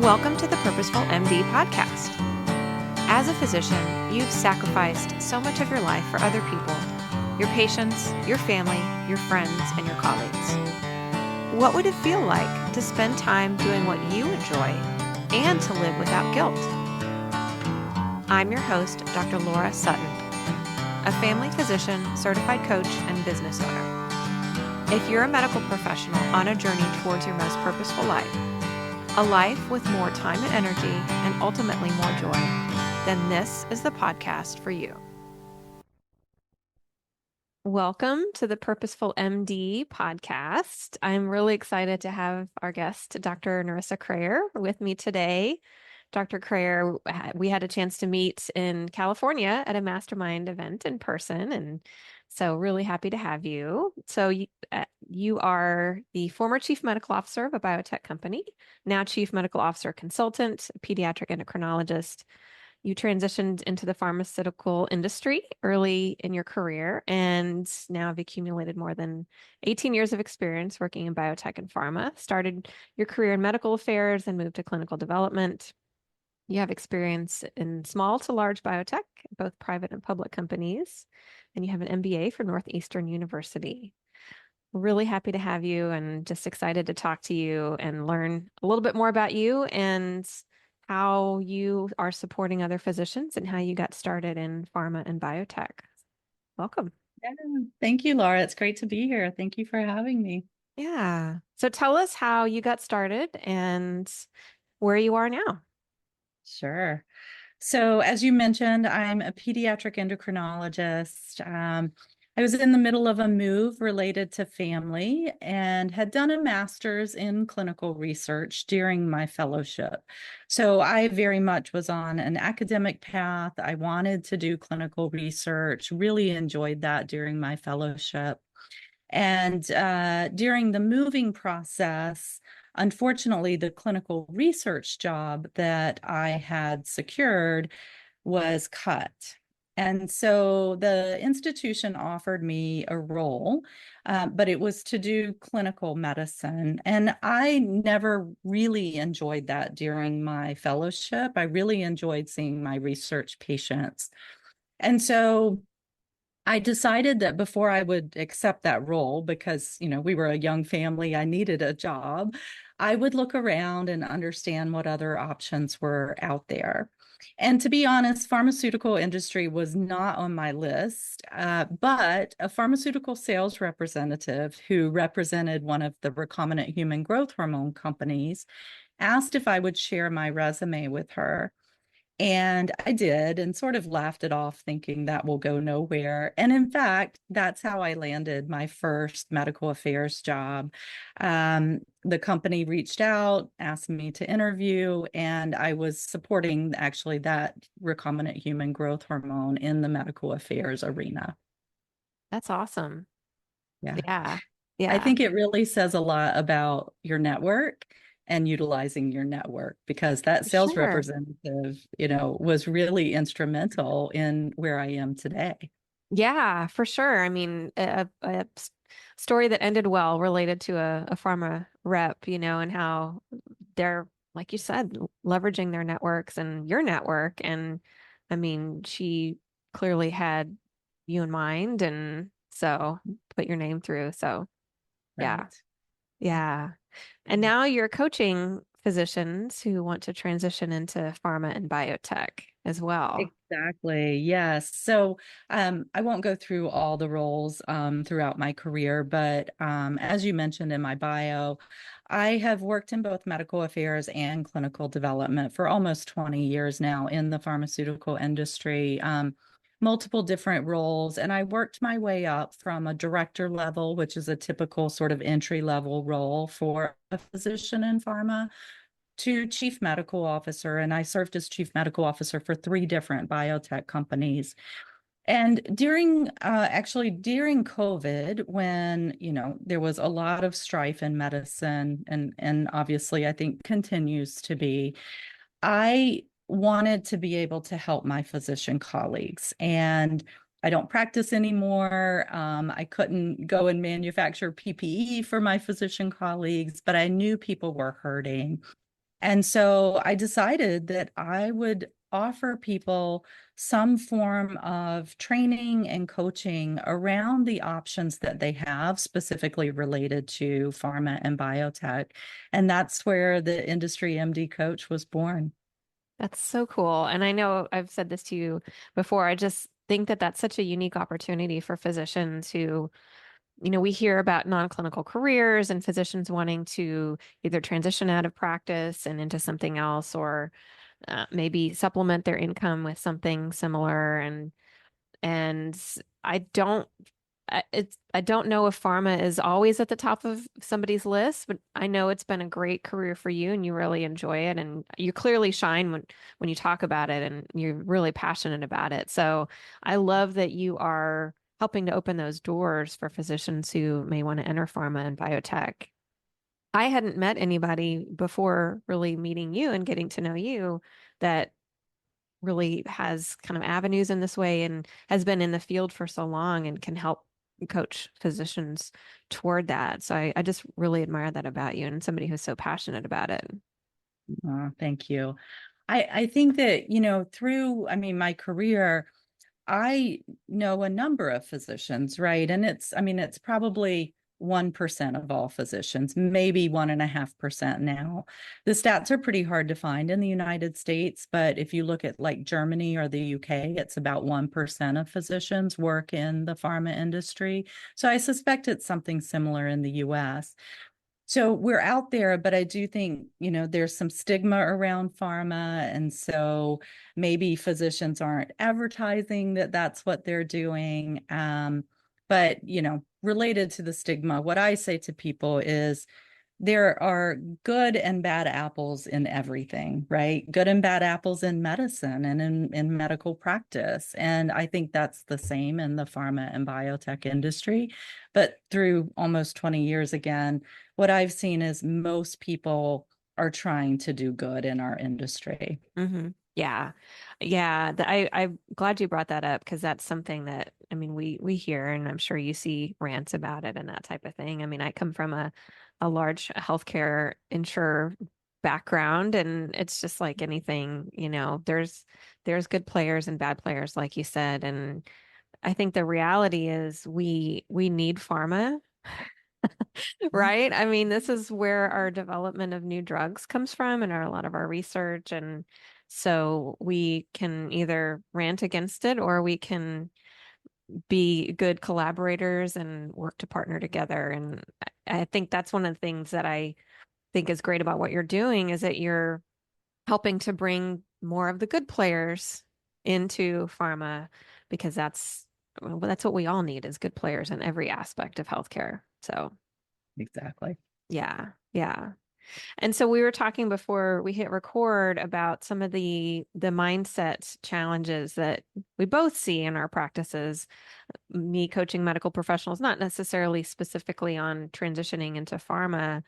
Welcome to the Purposeful MD podcast. As a physician, you've sacrificed so much of your life for other people, your patients, your family, your friends, and your colleagues. What would it feel like to spend time doing what you enjoy and to live without guilt? I'm your host, Dr. Laura Sutton, a family physician, certified coach, and business owner. If you're a medical professional on a journey towards your most purposeful life, a life with more time and energy, and ultimately more joy, then this is the podcast for you. Welcome to the Purposeful MD podcast. I'm really excited to have our guest, Dr. Nerissa Kreher, with me today. Dr. Kreher, we had a chance to meet in California at a mastermind event in person, and so really happy to have you. So you are the former chief medical officer of a biotech company, now chief medical officer consultant, pediatric endocrinologist. You transitioned into the pharmaceutical industry early in your career and now have accumulated more than 18 years of experience working in biotech and pharma. Started your career in medical affairs and moved to clinical development. You have experience in small to large biotech, both private and public companies, and you have an MBA from Northeastern University. Really happy to have you and just excited to talk to you and learn a little bit more about you and how you are supporting other physicians and how you got started in pharma and biotech. Welcome. Yeah, thank you, Laura. It's great to be here. Thank you for having me. Yeah. So tell us how you got started and where you are now. Sure. So, as you mentioned, I'm a pediatric endocrinologist. I was in the middle of a move related to family and had done a master's in clinical research during my fellowship. So, I very much was on an academic path. I wanted to do clinical research, really enjoyed that during my fellowship. And during the moving process, unfortunately, the clinical research job that I had secured was cut. And so the institution offered me a role, but it was to do clinical medicine. And I never really enjoyed that during my fellowship. I really enjoyed seeing my research patients. And so I decided that before I would accept that role, because, we were a young family, I needed a job, I would look around and understand what other options were out there. And to be honest, pharmaceutical industry was not on my list, but a pharmaceutical sales representative who represented one of the recombinant human growth hormone companies asked if I would share my resume with her. And I did, and sort of laughed it off, thinking that will go nowhere. And in fact, that's how I landed my first medical affairs job. The company reached out, asked me to interview, and I was supporting actually that recombinant human growth hormone in the medical affairs arena. That's awesome. Yeah. Yeah. I Yeah. think it really says a lot about your network and utilizing your network, because that sales Sure. representative, was really instrumental in where I am today. Yeah, for sure. I mean, a story that ended well related to a pharma rep, and how they're, like you said, leveraging their networks and your network. And I mean, she clearly had you in mind, and so put your name through. So yeah, Right. yeah. And now you're coaching physicians who want to transition into pharma and biotech as well. Exactly. Yes. So I won't go through all the roles throughout my career, but as you mentioned in my bio, I have worked in both medical affairs and clinical development for almost 20 years now in the pharmaceutical industry, multiple different roles. And I worked my way up from a director level, which is a typical sort of entry level role for a physician in pharma, to chief medical officer. And I served as chief medical officer for 3 different biotech companies. And during COVID, when, there was a lot of strife in medicine, and obviously I think continues to be, I wanted to be able to help my physician colleagues. And I don't practice anymore. I couldn't go and manufacture PPE for my physician colleagues, but I knew people were hurting. And so I decided that I would offer people some form of training and coaching around the options that they have specifically related to pharma and biotech. And that's where the industry MD coach was born. That's so cool. And I know I've said this to you before. I just think that that's such a unique opportunity for physicians who, we hear about non-clinical careers and physicians wanting to either transition out of practice and into something else, or maybe supplement their income with something similar. And I don't I don't know if pharma is always at the top of somebody's list, but I know it's been a great career for you and you really enjoy it, and you clearly shine when you talk about it, and you're really passionate about it. So I love that you are helping to open those doors for physicians who may want to enter pharma and biotech. I hadn't met anybody before really meeting you and getting to know you that really has kind of avenues in this way and has been in the field for so long and can help coach physicians toward that. So I just really admire that about you and somebody who's so passionate about it. Thank you. I think that, through, my career, I know a number of physicians, right? And it's probably 1% of all physicians, maybe 1.5% now. The stats are pretty hard to find in the United States, but if you look at like Germany or the UK, it's about 1% of physicians work in the pharma industry. So I suspect it's something similar in the US. So we're out there, but I do think, there's some stigma around pharma. And so maybe physicians aren't advertising that that's what they're doing. But, related to the stigma, what I say to people is there are good and bad apples in everything, right? Good and bad apples in medicine and in medical practice. And I think that's the same in the pharma and biotech industry. But through almost 20 years, again, what I've seen is most people are trying to do good in our industry. Hmm. Yeah. Yeah. I'm glad you brought that up because that's something that, we hear, and I'm sure you see rants about it and that type of thing. I come from a large healthcare insurer background, and it's just like anything, there's good players and bad players, like you said. And I think the reality is we need pharma. Right? This is where our development of new drugs comes from and a lot of our research. And so we can either rant against it or we can be good collaborators and work to partner together. And I think that's one of the things that I think is great about what you're doing is that you're helping to bring more of the good players into pharma because that's what we all need is good players in every aspect of healthcare. So Exactly. yeah, yeah. And so we were talking before we hit record about some of the mindset challenges that we both see in our practices. Me coaching medical professionals, not necessarily specifically on transitioning into pharma,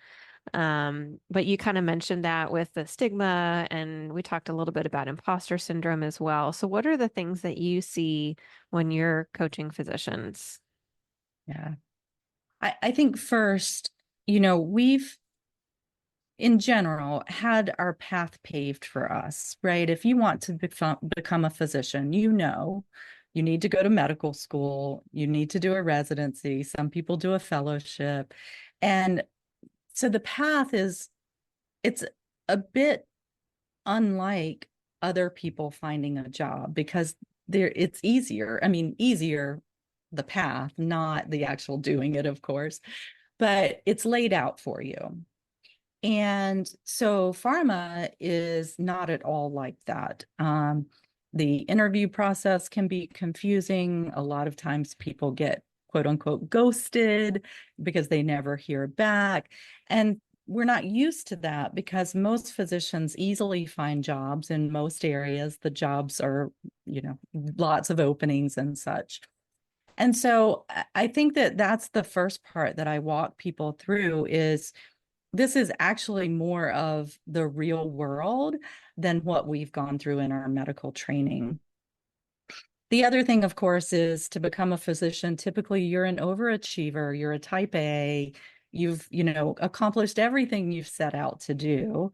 but you kind of mentioned that with the stigma, and we talked a little bit about imposter syndrome as well. So what are the things that you see when you're coaching physicians? Yeah. I think first, we've in general had our path paved for us, right? If you want to become a physician, you need to go to medical school, you need to do a residency, some people do a fellowship. And so the path it's a bit unlike other people finding a job because it's easier. Easier the path, not the actual doing it, of course, but it's laid out for you. And so pharma is not at all like that. The interview process can be confusing. A lot of times people get quote unquote ghosted because they never hear back. And we're not used to that because most physicians easily find jobs in most areas. The jobs are, lots of openings and such. And so I think that that's the first part that I walk people through is this is actually more of the real world than what we've gone through in our medical training. The other thing, of course, is to become a physician, typically you're an overachiever, you're a type A, you've, accomplished everything you've set out to do.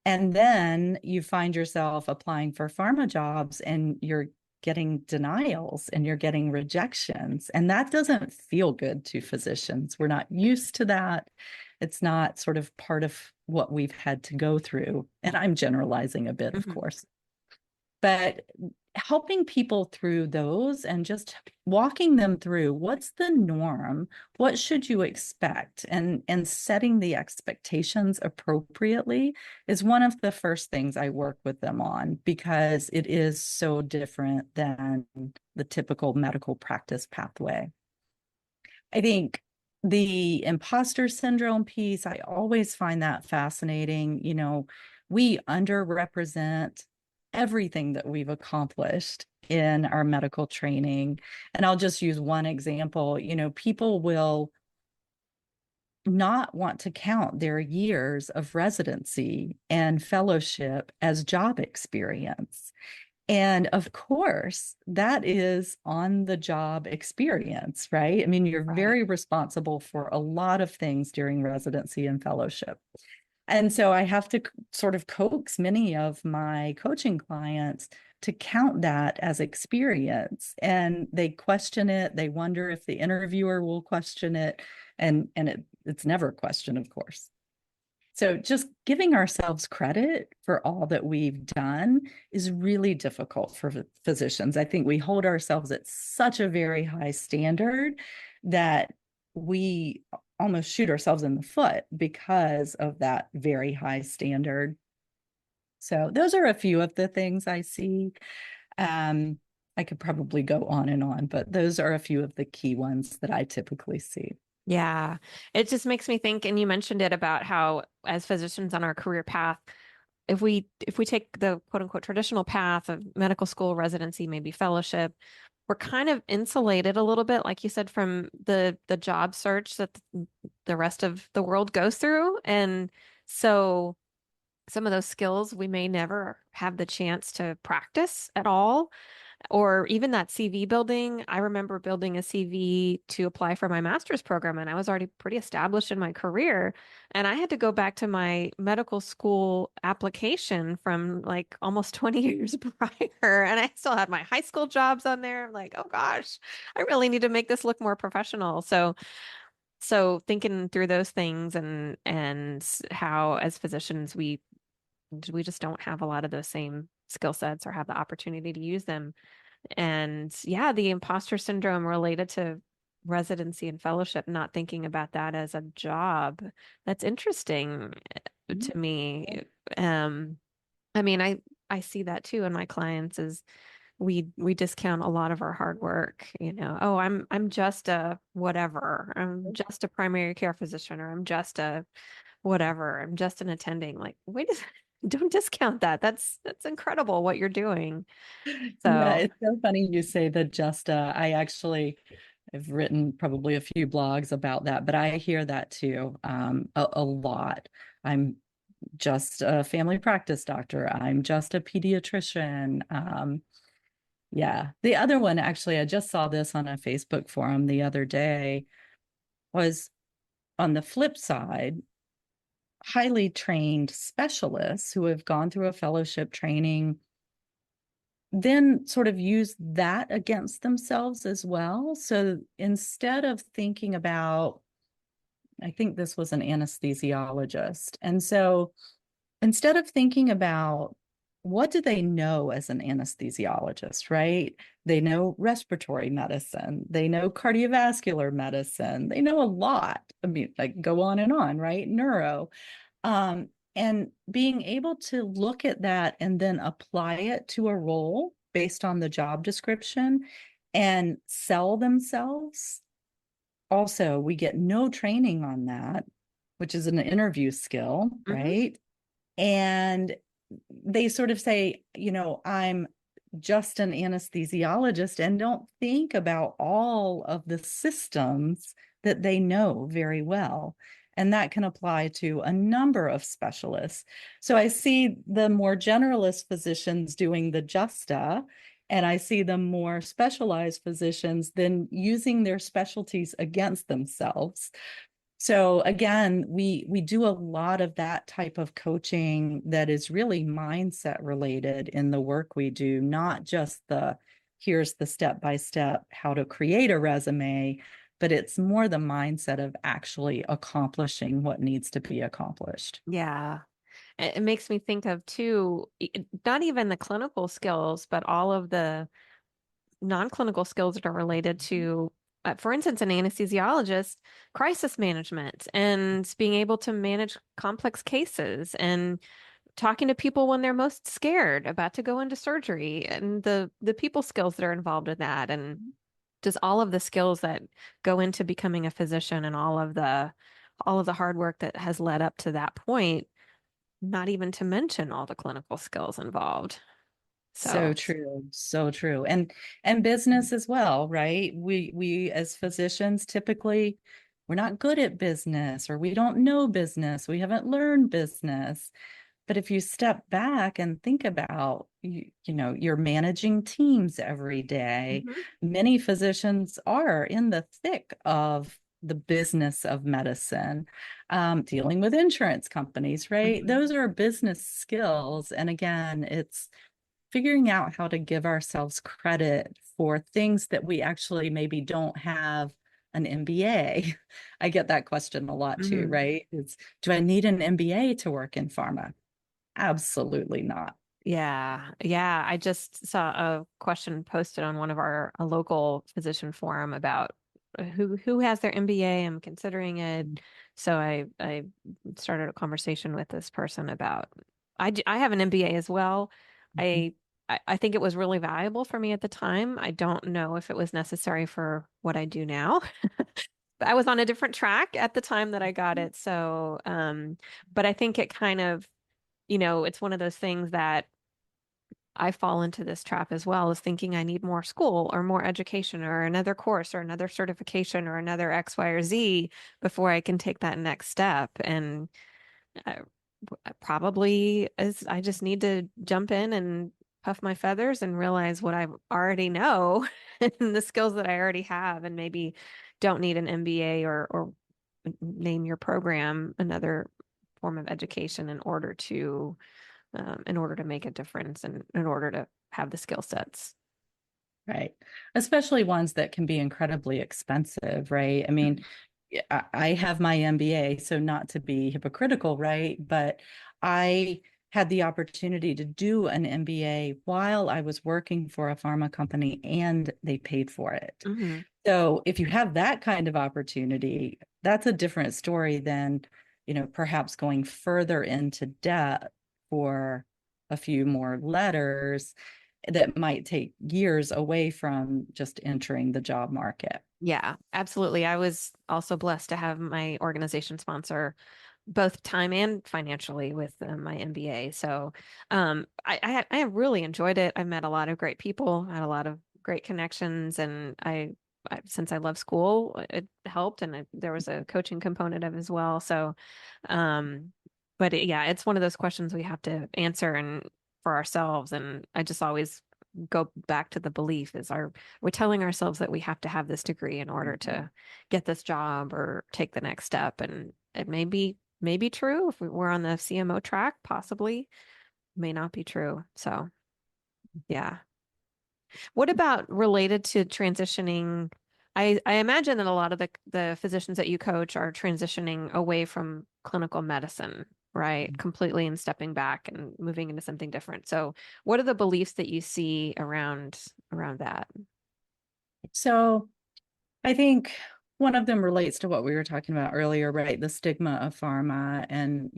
And then you find yourself applying for pharma jobs and you're getting denials and you're getting rejections. And that doesn't feel good to physicians. We're not used to that. It's not sort of part of what we've had to go through. And I'm generalizing a bit, of Mhm. course. But helping people through those and just walking them through what's the norm, what should you expect, and setting the expectations appropriately is one of the first things I work with them on, because it is so different than the typical medical practice pathway. I think the imposter syndrome piece, I always find that fascinating. We underrepresent everything that we've accomplished in our medical training. And I'll just use one example. People will not want to count their years of residency and fellowship as job experience. And of course, that is on the job experience, right? I mean, you're Right. very responsible for a lot of things during residency and fellowship. And so I have to sort of coax many of my coaching clients to count that as experience. And they question it. They wonder if the interviewer will question it. And it's never a question, of course. So just giving ourselves credit for all that we've done is really difficult for physicians. I think we hold ourselves at such a very high standard that we almost shoot ourselves in the foot because of that very high standard. So those are a few of the things I see. Um, I could probably go on, but those are a few of the key ones that I typically see. Yeah, it just makes me think, and you mentioned it about how as physicians on our career path, if we take the quote unquote traditional path of medical school, residency, maybe fellowship, we're kind of insulated a little bit, like you said, from the job search that the rest of the world goes through. And so some of those skills we may never have the chance to practice at all. Or even that CV building. I remember building a CV to apply for my master's program, and I was already pretty established in my career. And I had to go back to my medical school application from like almost 20 years prior. And I still had my high school jobs on there. I'm like, oh gosh, I really need to make this look more professional. So thinking through those things and how as physicians we just don't have a lot of those same skill sets or have the opportunity to use them. And yeah, the imposter syndrome related to residency and fellowship, not thinking about that as a job. That's interesting to me. Um, I mean, I see that too in my clients is we discount a lot of our hard work, Oh, I'm just a whatever. I'm just a primary care physician, or I'm just a whatever. I'm just an attending. Like, wait don't discount that. That's incredible what you're doing. Yeah, So, it's so funny you say the Justa. I've written probably a few blogs about that, but I hear that too, a lot. I'm just a family practice doctor. I'm just a pediatrician. Yeah. The other one, actually, I just saw this on a Facebook forum the other day, was on the flip side, highly trained specialists who have gone through a fellowship training then sort of use that against themselves as well. So instead of thinking about, I think this was an anesthesiologist. And so instead of thinking about what do they know as an anesthesiologist, right? They know respiratory medicine, they know cardiovascular medicine, they know a lot. I mean, like go on, right? Neuro. And being able to look at that and then apply it to a role based on the job description and sell themselves. Also, we get no training on that, which is an interview skill, mhm. right? And they sort of say, I'm just an anesthesiologist and don't think about all of the systems that they know very well. And that can apply to a number of specialists. So I see the more generalist physicians doing the Justa, and I see the more specialized physicians then using their specialties against themselves So again, we do a lot of that type of coaching that is really mindset related in the work we do, not just the here's the step by step how to create a resume, but it's more the mindset of actually accomplishing what needs to be accomplished. Yeah. It makes me think of too, not even the clinical skills, but all of the non-clinical skills that are related to, for instance, an anesthesiologist, crisis management and being able to manage complex cases and talking to people when they're most scared, about to go into surgery, and the people skills that are involved in that, and just all of the skills that go into becoming a physician and all of the hard work that has led up to that point, not even to mention all the clinical skills involved. So So, true, so true. And business as well, right? We as physicians typically we're not good at business or we don't know business. We haven't learned business. But if you step back and think about, you're managing teams every day. mhm, Many physicians are in the thick of the business of medicine, dealing with insurance companies, right? mhm. Those are business skills. And again, it's figuring out how to give ourselves credit for things that we actually maybe don't have an MBA. I get that question a lot too, Mhm. right? Do I need an MBA to work in pharma? Absolutely not. Yeah. Yeah. I just saw a question posted on one of our a local physician forum about who has their MBA. I'm considering it. So I started a conversation with this person about I have an MBA as well. Mhm. I I think it was really valuable for me at the time. I don't know if it was necessary for what I do now. I was on a different track at the time that I got it. So, but I think it kind of, it's one of those things that I fall into this trap as well, is thinking I need more school or more education or another course or another certification or another X, Y, or Z before I can take that next step. And uh, probably is I just need to jump in and puff my feathers and realize what I already know and the skills that I already have, and maybe don't need an MBA or name your program another form of education in order to make a difference and in order to have the skill sets. Right. Especially ones that can be incredibly expensive, right? I mean, Mhm. yeah, I have my MBA, so not to be hypocritical, right? But I had the opportunity to do an MBA while I was working for a pharma company and they paid for it. Mhm. So if you have that kind of opportunity, that's a different story than, perhaps going further into debt for a few more letters that might take years away from just entering the job market. Yeah, absolutely. I was also blessed to have my organization sponsor both time and financially with my MBA. So I really enjoyed it. I met a lot of great people, had a lot of great connections, and since I love school, it helped, and there was a coaching component of as well. So, um, but yeah, it's one of those questions we have to answer and for ourselves. And I just always go back to the belief is we're telling ourselves that we have to have this degree in order to get this job or take the next step. And it may be true if we're on the CMO track, possibly may not be true. So yeah. What about related to transitioning? I imagine that a lot of the physicians that you coach are transitioning away from clinical medicine, right? Completely, and stepping back and moving into something different. So what are the beliefs that you see around that? So I think one of them relates to what we were talking about earlier, right? The stigma of pharma and,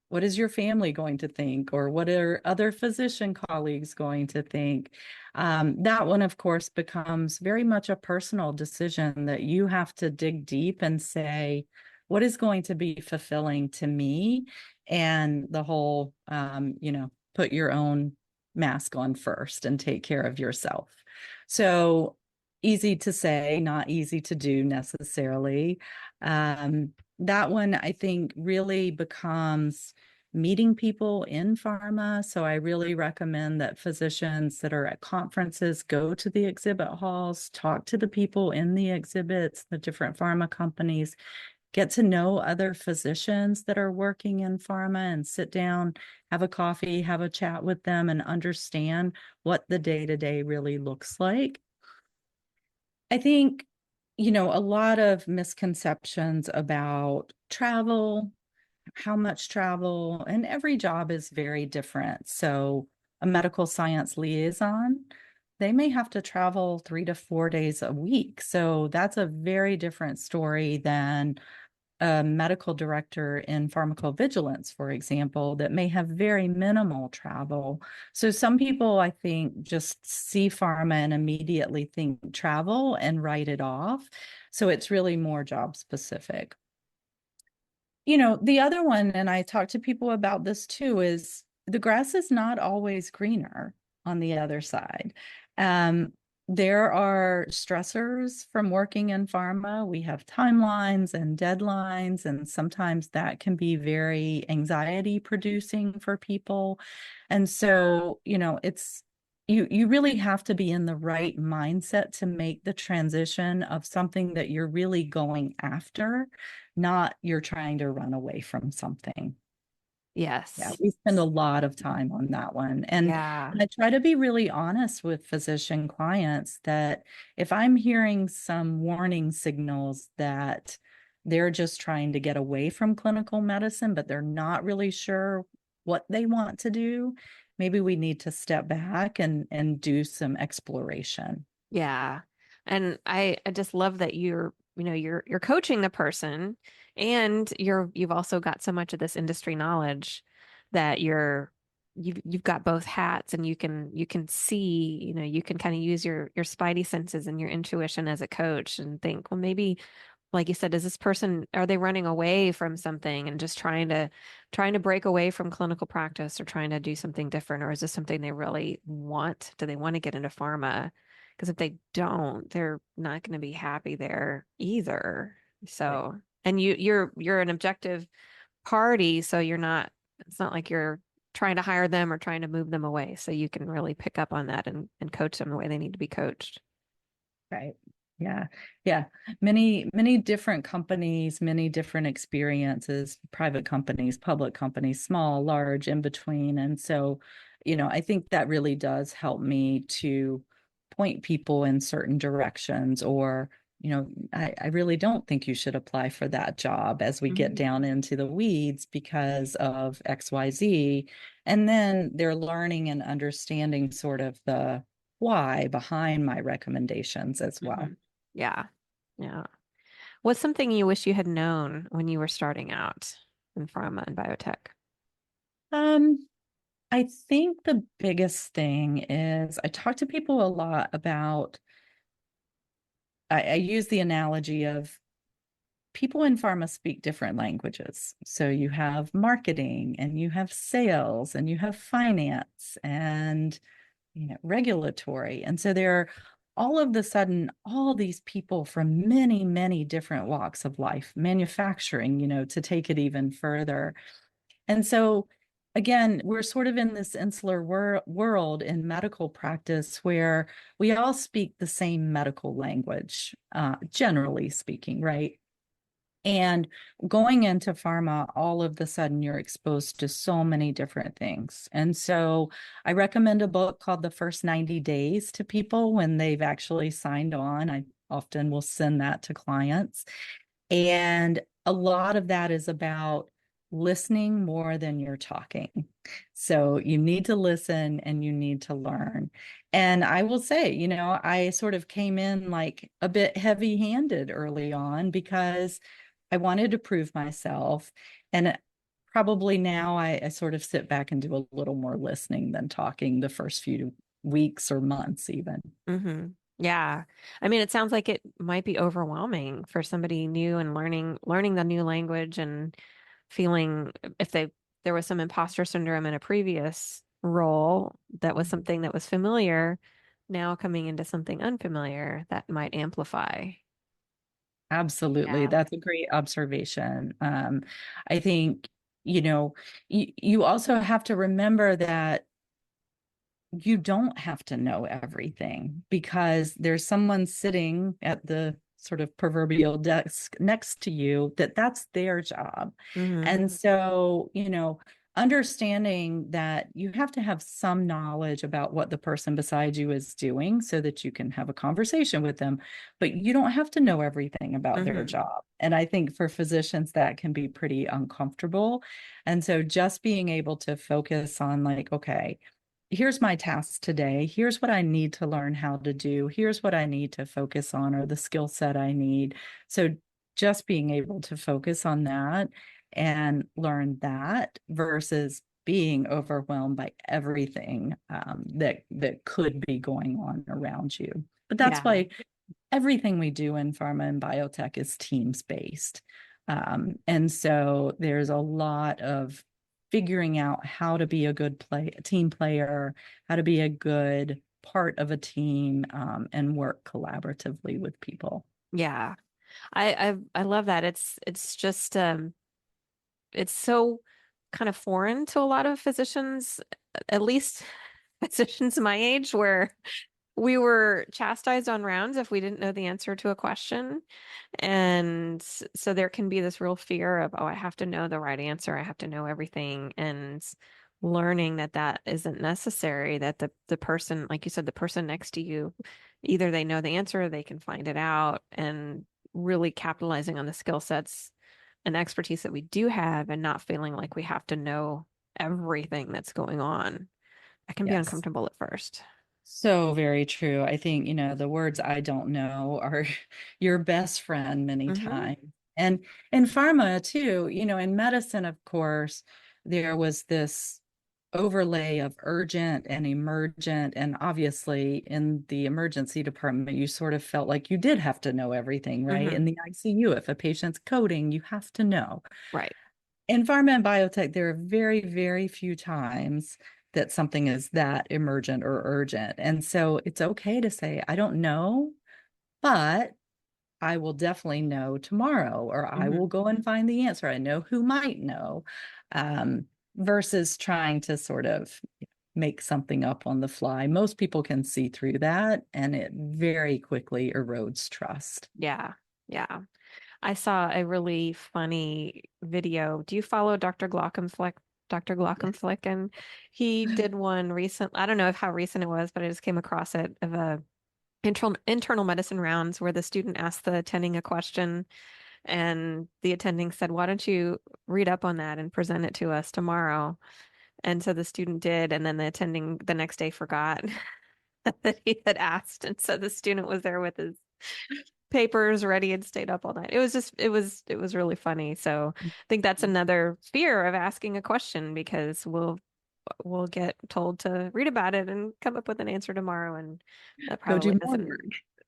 what is your family going to think, or what are other physician colleagues going to think? That one, of course, becomes very much a personal decision that you have to dig deep and say, what is going to be fulfilling to me? And the whole, put your own mask on first and take care of yourself. So easy to say, not easy to do necessarily. That one, I think, really becomes meeting people in pharma. So I really recommend that physicians that are at conferences go to the exhibit halls, talk to the people in the exhibits, the different pharma companies, get to know other physicians that are working in pharma and sit down, have a coffee, have a chat with them, and understand what the day-to-day really looks like. I think, a lot of misconceptions about travel, how much travel, and every job is very different. So, a medical science liaison, they may have to travel 3 to 4 days a week. So, that's a very different story than a medical director in pharmacovigilance, for example, that may have very minimal travel. So some people, I think, just see pharma and immediately think travel and write it off. So it's really more job specific. The other one, and I talk to people about this too, is the grass is not always greener on the other side. Um, there are stressors from working in pharma. We have timelines and deadlines, and sometimes that can be very anxiety producing for people. And so, you really have to be in the right mindset to make the transition of something that you're really going after, not you're trying to run away from something. Yeah, Yes. we spend a lot of time on that one. Yeah. And I try to be really honest with physician clients that if I'm hearing some warning signals that they're just trying to get away from clinical medicine, but they're not really sure what they want to do, maybe we need to step back and do some exploration. Yeah. And I just love that you're coaching the person and you've also got so much of this industry knowledge that you've got both hats and you can see, you can kind of use your spidey senses and your intuition as a coach and think, well, maybe like you said, is this person, are they running away from something and just trying to break away from clinical practice or trying to do something different? Or is this something they really want? Do they want to get into pharma? Because if they don't, they're not going to be happy there either. Right. So, and you're an objective party, so it's not like you're trying to hire them or trying to move them away. So you can really pick up on that and coach them the way they need to be coached. Right. Yeah. Yeah. Many different companies, many different experiences, private companies, public companies, small, large, in between. And so, I think that really does help me to point people in certain directions or, I really don't think you should apply for that job as we get Mhm. down into the weeds because of XYZ. And then they're learning and understanding sort of the why behind my recommendations as well. Mhm. Yeah. Yeah. What's something you wish you had known when you were starting out in pharma and biotech? Um, I think the biggest thing is I talk to people a lot about, I use the analogy of people in pharma speak different languages. So you have marketing and you have sales and you have finance and regulatory. And so there are all of the sudden all these people from many, many different walks of life, manufacturing, to take it even further. And so, again, we're sort of in this insular world in medical practice where we all speak the same medical language, generally speaking, right? And going into pharma, all of the sudden you're exposed to so many different things. And so I recommend a book called The First 90 Days to people when they've actually signed on. I often will send that to clients. And a lot of that is about listening more than you're talking. So you need to listen and you need to learn. And I will say, I sort of came in like a bit heavy handed early on because I wanted to prove myself. And probably now I sort of sit back and do a little more listening than talking the first few weeks or months, even. Hmm. Yeah. I mean, it sounds like it might be overwhelming for somebody new and learning the new language and feeling if there was some imposter syndrome in a previous role that was something that was familiar, now coming into something unfamiliar that might amplify. Absolutely. Yeah. That's a great observation. I think you know, you also have to remember that you don't have to know everything, because there's someone sitting at the sort of proverbial desk next to you that's their job. Mm-hmm. And so, understanding that you have to have some knowledge about what the person beside you is doing so that you can have a conversation with them, but you don't have to know everything about their Mm-hmm. job. And I think for physicians that can be pretty uncomfortable. And so just being able to focus on, like, okay, here's my tasks today. Here's what I need to learn how to do. Here's what I need to focus on, or the skill set I need. So just being able to focus on that and learn that versus being overwhelmed by everything that could be going on around you. But that's Yeah. why everything we do in pharma and biotech is teams based. And so there's a lot of figuring out how to be a good team player, how to be a good part of a team, and work collaboratively with people. Yeah. I love that. It's just it's so kind of foreign to a lot of physicians, at least physicians my age, where we were chastised on rounds if we didn't know the answer to a question. And so there can be this real fear of, oh, I have to know the right answer. I have to know everything. And learning that that isn't necessary, that the person, like you said, the person next to you, either they know the answer or they can find it out, and really capitalizing on the skill sets and expertise that we do have and not feeling like we have to know everything that's going on. That can be Yes. uncomfortable at first. So very true. I think, the words I don't know are your best friend many Hmm. times. And in pharma too, in medicine, of course, there was this overlay of urgent and emergent. And obviously, in the emergency department, you sort of felt like you did have to know everything, right? Hmm. In the ICU, if a patient's coding, you have to know. Right. In pharma and biotech, there are very, very few times that something is that emergent or urgent. And so it's okay to say, I don't know, but I will definitely know tomorrow, or I will Hmm. go and find the answer. I know who might know, um, versus trying to sort of make something up on the fly. Most people can see through that, and it very quickly erodes trust. Yeah. Yeah. I saw a really funny video. Do you follow Dr. Glockenfleck? Dr. Glockenfleck, and he did one recent. I don't know if how recent it was, but I just came across it of a internal medicine rounds where the student asked the attending a question, and the attending said, "Why don't you read up on that and present it to us tomorrow?" And so the student did, and then the attending the next day forgot that he had asked, and so the student was there with his papers ready and stayed up all night. It was just it was really funny. So I think that's another fear of asking a question, because we'll get told to read about it and come up with an answer tomorrow, and that Go probably do more doesn't. work.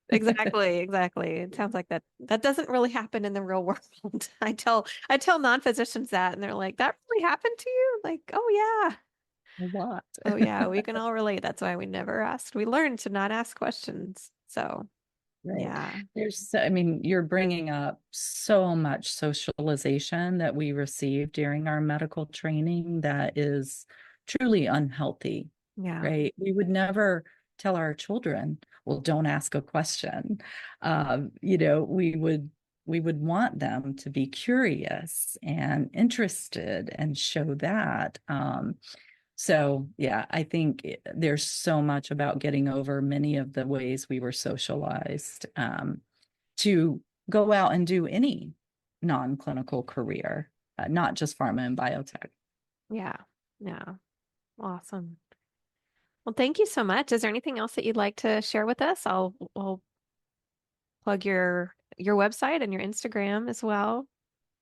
Exactly. It sounds like that doesn't really happen in the real world. I tell non-physicians that, and they're like, "That really happened to you?" Like, "Oh yeah. A lot. Oh yeah, we can all relate. That's why we never asked. We learned to not ask questions." So, Right. yeah. I mean, you're bringing up so much socialization that we receive during our medical training that is truly unhealthy, Yeah. right? We would never tell our children, well, don't ask a question. We would want them to be curious and interested and show that. So, yeah, I think there's so much about getting over many of the ways we were socialized, to go out and do any non-clinical career, not just pharma and biotech. Yeah. Yeah. Awesome. Well, thank you so much. Is there anything else that you'd like to share with us? I'll plug your website and your Instagram as well.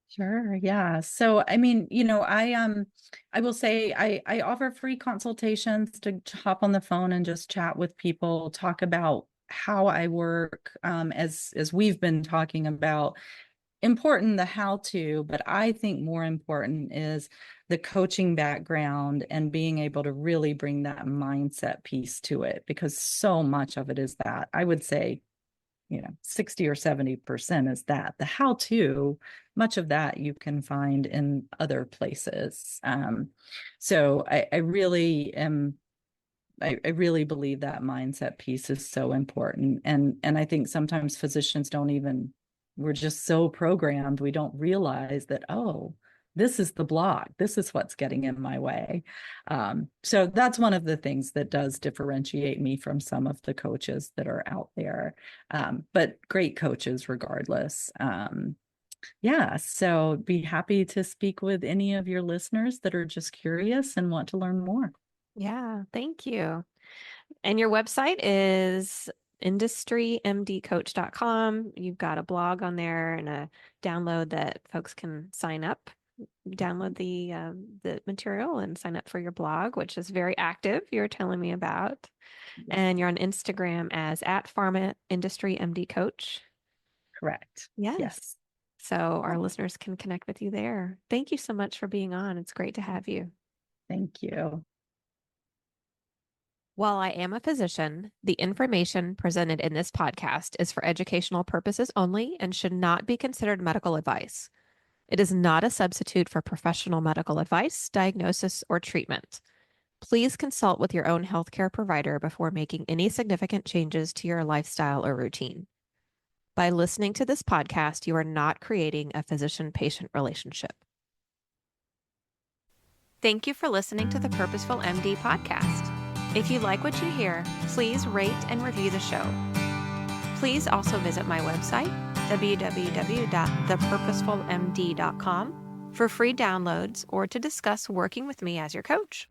Sure. Yeah. So, I mean, I will say I offer free consultations to hop on the phone and just chat with people, talk about how I work, as we've been talking about. Important the how to, but I think more important is the coaching background and being able to really bring that mindset piece to it, because so much of it is that. I would say 60 or 70% is that. The how-to, much of that you can find in other places. So I really am, I really believe that mindset piece is so important. And I think sometimes physicians don't even, we're just so programmed, we don't realize that, oh, this is the block. This is what's getting in my way. So that's one of the things that does differentiate me from some of the coaches that are out there. But great coaches regardless. Yeah, so be happy to speak with any of your listeners that are just curious and want to learn more. Yeah, thank you. And your website is industrymdcoach.com. You've got a blog on there and a download that folks can sign up, download the material and sign up for your blog, which is very active, you're telling me about. And you're on Instagram as at pharma industry MD coach. Correct. Yes. Yes. So our listeners can connect with you there. Thank you so much for being on. It's great to have you. Thank you. While I am a physician, the information presented in this podcast is for educational purposes only and should not be considered medical advice. It is not a substitute for professional medical advice, diagnosis, or treatment. Please consult with your own healthcare provider before making any significant changes to your lifestyle or routine. By listening to this podcast, you are not creating a physician-patient relationship. Thank you for listening to the Purposeful MD podcast. If you like what you hear, please rate and review the show. Please also visit my website, www.thepurposefulmd.com, for free downloads or to discuss working with me as your coach.